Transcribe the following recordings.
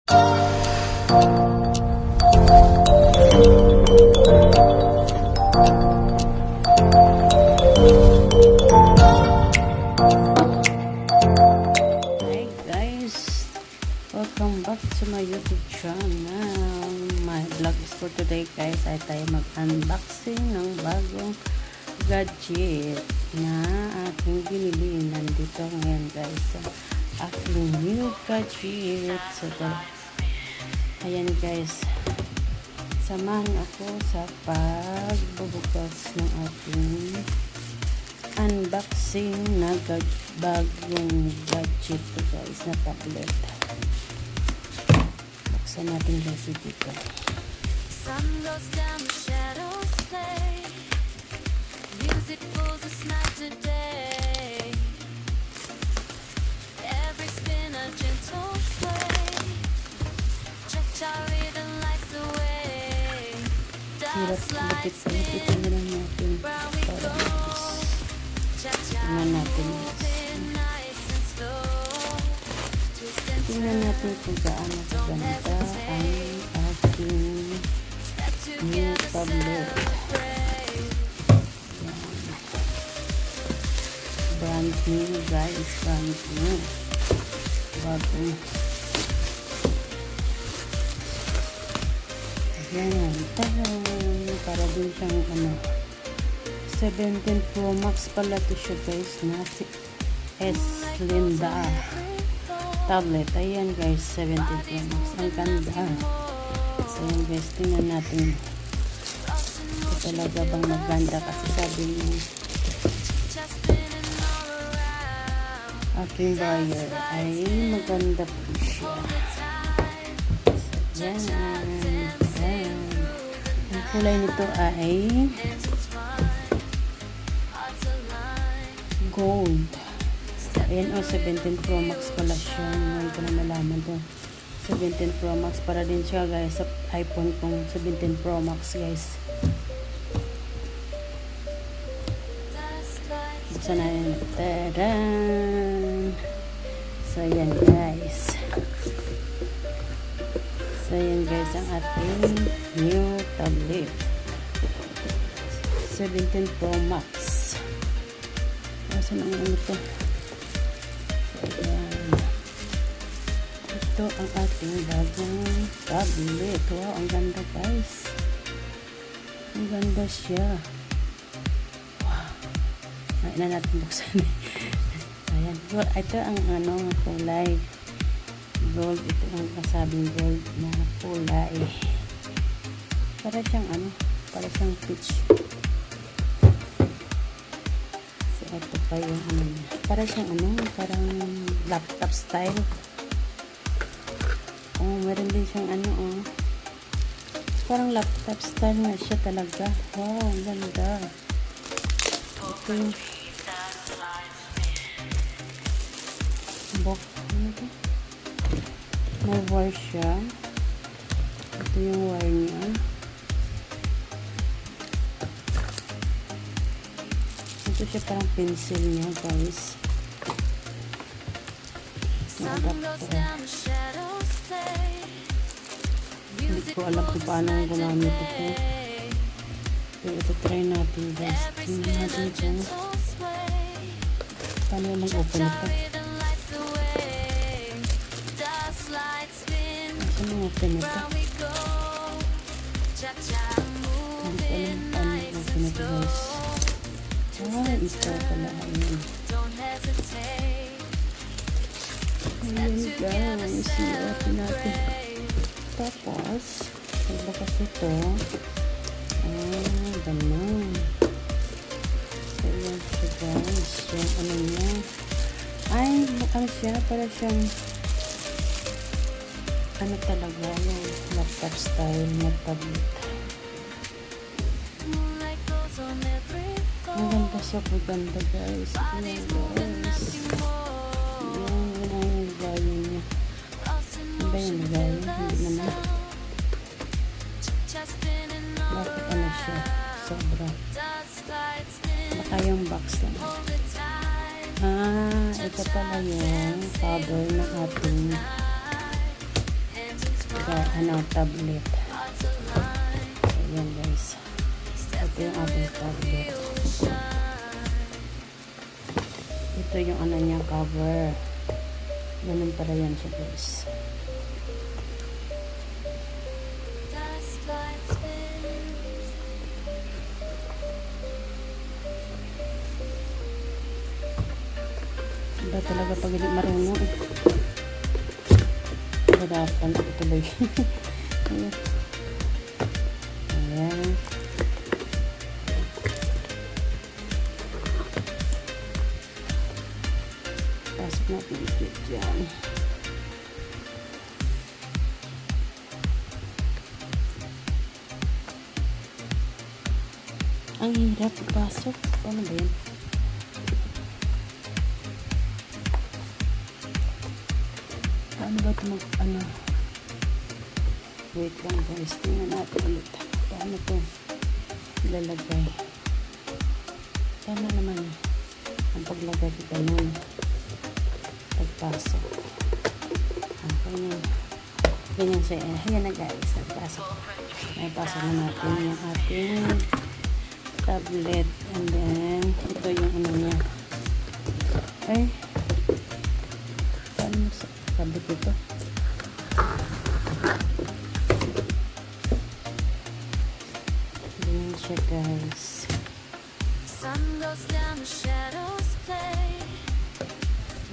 guys, welcome back to my YouTube channel. My vlog is for today guys ay tayo mag-unboxing ng bagong gadget na aking binili. Nandito ngayon guys sa aking new gadget. So ayan guys, samahan ako sa pagbubukas ng ating unboxing na bagong gadget to guys na tablet. Buksan natin guys dito. Sun goes down, the shadows play. Music pulls us night to day. Every spin a gentle sway. Cha-cha rhythm lights the way. Dust lights Lapit-lapit na lang natin round we para go. Cha-cha tingnan natin guys. moving nice and slow. Twist and Tingnan natin kung gaano kaganda ang aking new tablet. Brand new guys, brand new. Bago. Ayan, tahan. Para din siyang 17 Pro Max pala to siya guys na si S Linda tablet. Ayan guys, 17 Pro Max. Ang ganda. So ayan guys, tingnan natin. Ito talaga bang maganda kasi sabi niya aking buyer ay maganda po siya. So yan. Ayan. Ang kulay nito ay gold. Ayan o, 17 Pro Max pala siya. Ngayon ko na nalaman to. 17 Pro Max para din siya guys sa iPhone kong 17 Pro Max guys. Buksan na rin. Tadaan! So ayan guys. So ayan guys ang ating new tablet. 17 Pro Max. Saan ang ano to? So ayan. Ito ang ating bagong tablet. Wow, ang ganda guys. Ang ganda siya. Wow. Ay na natin buksan. Ayan. Ito ang kulay. Gold. Ito ang kasabing gold na kulay. Para siyang para siyang peach. So ito pa yung para siyang parang laptop style. Oh, meron din siyang parang laptop style na siya talaga. Wow, ang ganda. Ito yung box. May wire siya. Ito yung wire niya. Ito siya parang pencil niya guys. Hindi ko alam kung paano gumamit ito. Pero ito try natin guys. Tingnan natin kung paano mag-open ito. Saan mag-open ito? Hindi ko alam paano mag-open ito guys. Ito pala. Ayan guys. I-open natin. Tapos, pagbakas ito, ganun. So, yan siya guys. Yung niya. Ay, siya, para siyang talaga, yung laptop style na tablet. Ang ganda siya po, ganda guys. Ayan guys. Yung lagayan niya. Ano ba yung lagayan? Hindi naman. Bakit siya? Sobra. Baka yung box lang. Ito pala yung cover ng ating tablet. hearts align. Ayan guys. Ito yung ating tablet. We'll shine. Ito yung ano niya, cover. Ganun pala yan siya guys. Dust light spin. Iba talaga pag hindi marunong eh. Hirapan ako tuloy. Ayan. Ayan. Pasok natin ito dyan. Ang hirap ipasok. Paano ba yan? Paano ba ito ano? Wait lang guys. Tingnan natin ulit. Paano ito ilalagay? Tama naman. Ang paglagay ko ganun. Pagpasok. Ganyan. Ganyan siya. Ayan na guys. Nagpasok. Naipasok na natin yung ating tablet. And then, ito yung ano niya. Ay. Paano mo sabit ito? Ganyan siya guys. Sun goes down, the shadows play.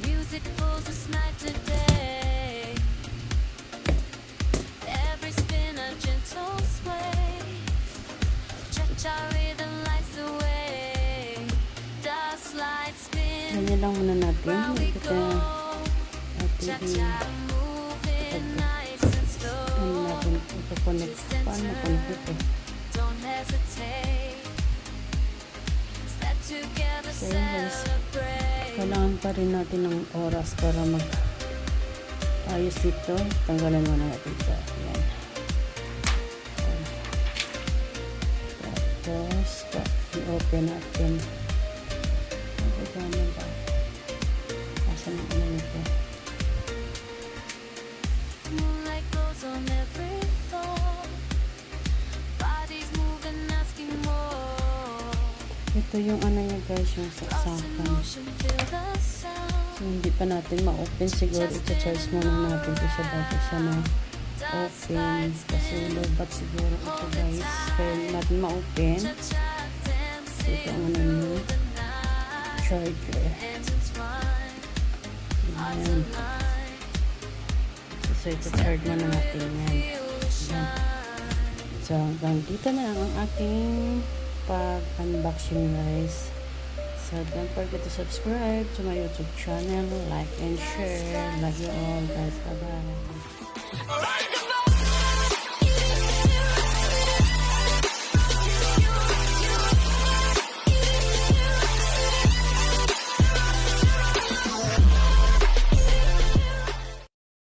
Music pulls us night to day. Every spin a gentle sway. Cha-cha rhythm lights the way. Dust light spin. Ganyan lang muna natin. Round we Ito go. ating Cha-cha moving nice and slow. ano natin ito-connect. Paano connect ito? Don't hesitate. Step together, So, yun, guys. celebrate. Kailangan pa rin natin ng oras para mag ayos ito. Tanggalan muna natin ito. Ayan. Tapos, i-open natin. Ano ba? Asan ang ano nito? Moonlight glows on every floor. Bodies moving, asking more. Ito yung ano niya guys, yung Lost in saksakan. motion, feel the sound. So, hindi pa natin ma-open. Siguro i-charge muna natin ito siya bago siya ma-open. Kasi lobat siguro ito guys. Kaya natin ma-open. Cha-cha dancing Ito ang ano niya. the night. Charger. Hands entwined, hearts Ayan. aligned. So, ito-charge muna natin yan. We'll shine. So, hanggang dito na lang ang ating pag-unboxing guys. So, don't forget to subscribe to my YouTube channel, like and share. Love you all guys. Bye-bye.